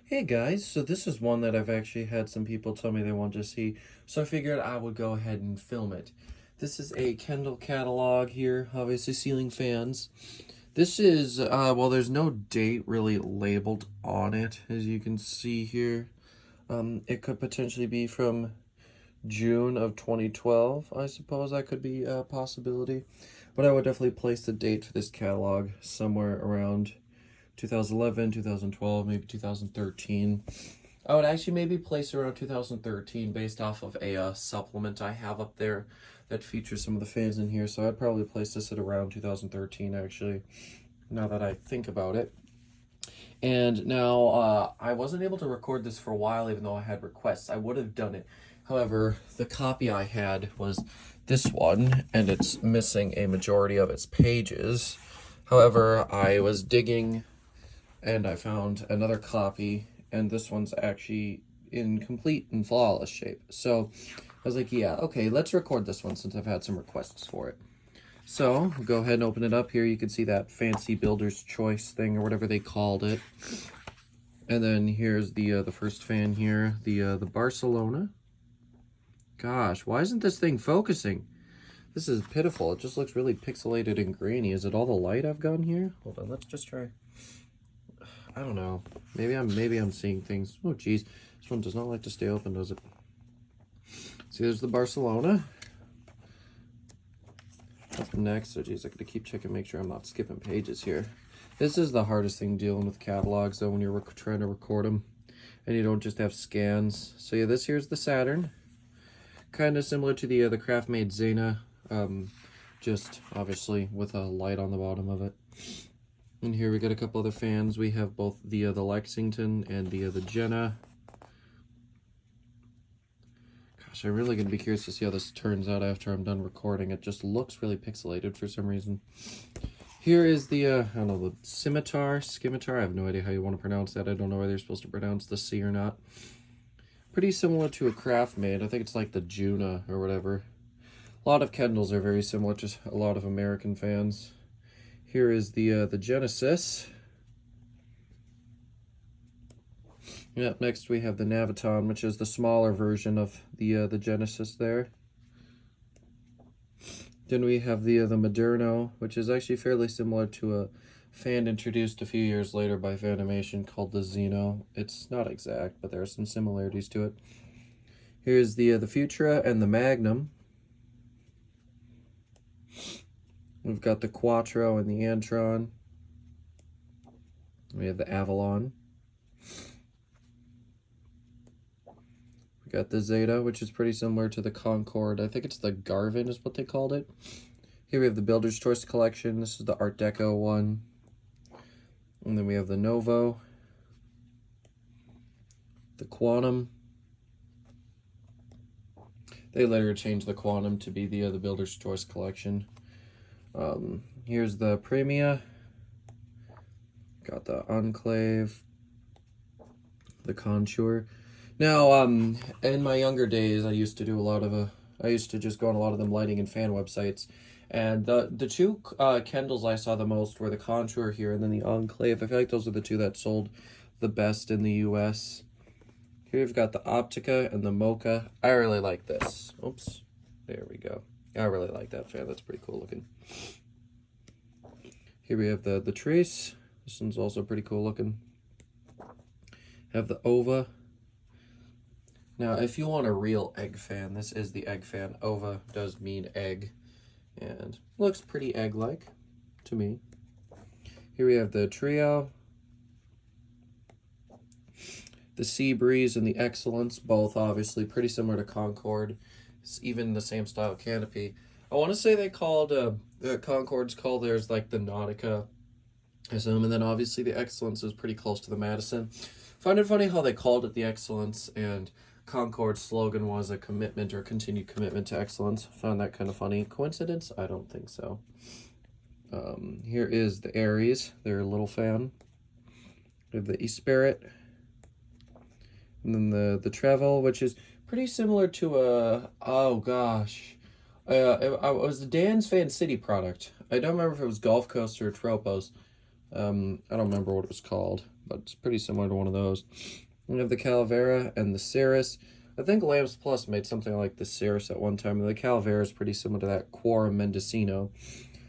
Hey guys, so this is one that I've actually had some people tell me they want to see, so I figured I would go ahead and film it. This is a Kendal catalog here, obviously ceiling fans. This is, well, there's no date really labeled on it, as you can see here. It could potentially be from June of 2012, I suppose that could be a possibility. But I would definitely place the date for this catalog somewhere around 2011, 2012, maybe 2013. I would actually maybe place it around 2013 based off of a supplement I have up there that features some of the fans in here. So I'd probably place this at around 2013 actually, now that I think about it. And now I wasn't able to record this for a while even though I had requests. I would have done it. However, the copy I had was this one and it's missing a majority of its pages. However, I was digging and I found another copy, and this one's actually in complete and flawless shape. So I was like, yeah, okay, let's record this one since I've had some requests for it. So go ahead and open it up here. You can see that fancy builder's choice thing or whatever they called it. And then here's the first fan here, the Barcelona. Gosh, why isn't this thing focusing? This is pitiful. It just looks really pixelated and grainy. Is it all the light I've gotten here? Hold on, let's just try. I don't know. Maybe I'm seeing things. Oh geez, this one does not like to stay open, does it? See, there's the Barcelona. Up next, oh geez, I gotta keep checking, make sure I'm not skipping pages here. This is the hardest thing dealing with catalogs, though, when you're trying to record them, and you don't just have scans. So yeah, this here's the Saturn, kind of similar to the craft-made Zena, just obviously with a light on the bottom of it. And here we got a couple other fans. We have both the Lexington and the Jenna. Gosh, I'm really gonna be curious to see how this turns out after I'm done recording. It just looks really pixelated for some reason. Here is the I don't know, the scimitar. I have no idea how you want to pronounce that. I don't know whether you're supposed to pronounce the C or not. Pretty similar to a craft made. I think it's like the Juna or whatever. A lot of Kendals are very similar to a lot of American fans. Here is the Genesis. Yep, next we have the Naviton, which is the smaller version of the Genesis there. Then we have the Moderno, which is actually fairly similar to a fan introduced a few years later by Fanimation called the Zeno. It's not exact, but there are some similarities to it. Here's the Futura and the Magnum. We've got the Quattro and the Antron. We have the Avalon. We got the Zeta, which is pretty similar to the Concorde. I think it's the Garvin is what they called it. Here we have the Builder's Choice Collection. This is the Art Deco one. And then we have the Novo. The Quantum. They later changed the Quantum to be the Builder's Choice Collection. Here's the Premia. Got the Enclave. The Contour. Now, in my younger days, I used to do a lot of I used to just go on a lot of them lighting and fan websites, and the two Kendals I saw the most were the Contour here and then the Enclave. I feel like those are the two that sold the best in the U.S. Here we've got the Optica and the Mocha. I really like this. Oops, there we go. I really like that fan. That's pretty cool looking. Here we have the Trace. This one's also pretty cool looking. Have the Ova. Now, if you want a real egg fan, this is the egg fan. Ova does mean egg, and looks pretty egg-like to me. Here we have the Trio, the Sea Breeze, and the Excellence, both obviously pretty similar to Concorde. It's even the same style canopy. I want to say they called, Concorde's called theirs like the Nautica, and then obviously the Excellence is pretty close to the Madison. Find it funny how they called it the Excellence, and Concorde's slogan was a commitment or continued commitment to excellence. Found that kind of funny. Coincidence? I don't think so. Here is the Aries, their little fan. We have the Esprit. And then the Travel, which is pretty similar to a, oh gosh. It was the Dan's Fan City product. I don't remember if it was Gulf Coast or Tropos. I don't remember what it was called. but it's pretty similar to one of those. We have the Calavera and the Ceres. I think Lamps Plus made something like the Ceres at one time, and the Calavera is pretty similar to that Quorum Mendocino.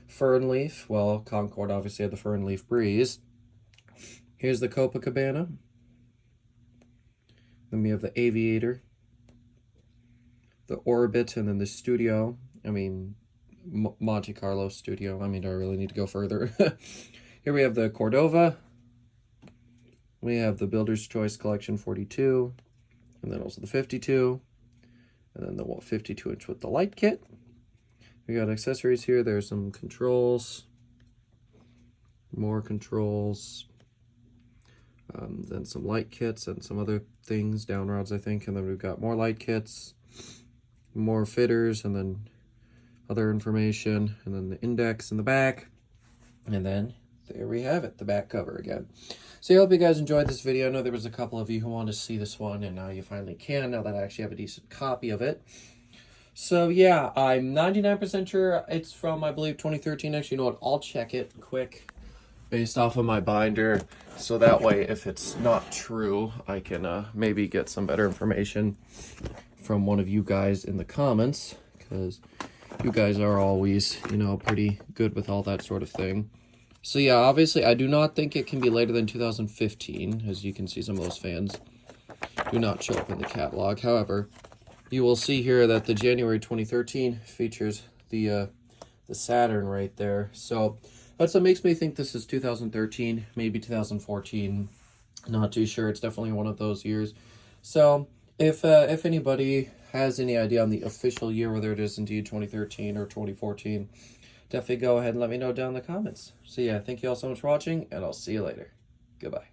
Fernleaf, well, Concord obviously had the Fernleaf Breeze. Here's the Copacabana. Then we have the Aviator, the Orbit, and then the Studio. I mean, Monte Carlo Studio. I mean, do I really need to go further? Here we have the Cordova. We have the Builder's Choice Collection 42. And then also the 52. And then the 52-inch with the light kit. We got accessories here. There's some controls. More controls. Then some light kits and some other things, down rods I think, and then we've got more light kits, more fitters, and then other information, and then the index in the back, and then there we have it, the back cover again. So I hope you guys enjoyed this video. I know there was a couple of you who wanted to see this one, and now you finally can, now that I actually have a decent copy of it. So yeah, I'm 99% sure it's from, I believe, 2013. Actually, you know what, I'll check it quick based off of my binder, so that way if it's not true, I can maybe get some better information from one of you guys in the comments, because you guys are always, you know, pretty good with all that sort of thing. So yeah, obviously I do not think it can be later than 2015, as you can see some of those fans do not show up in the catalog. However, you will see here that the January 2013 features the Saturn right there, so that's what makes me think this is 2013, maybe 2014. Not too sure. It's definitely one of those years. So if anybody has any idea on the official year, whether it is indeed 2013 or 2014, definitely go ahead and let me know down in the comments. So yeah, thank you all so much for watching, and I'll see you later. Goodbye.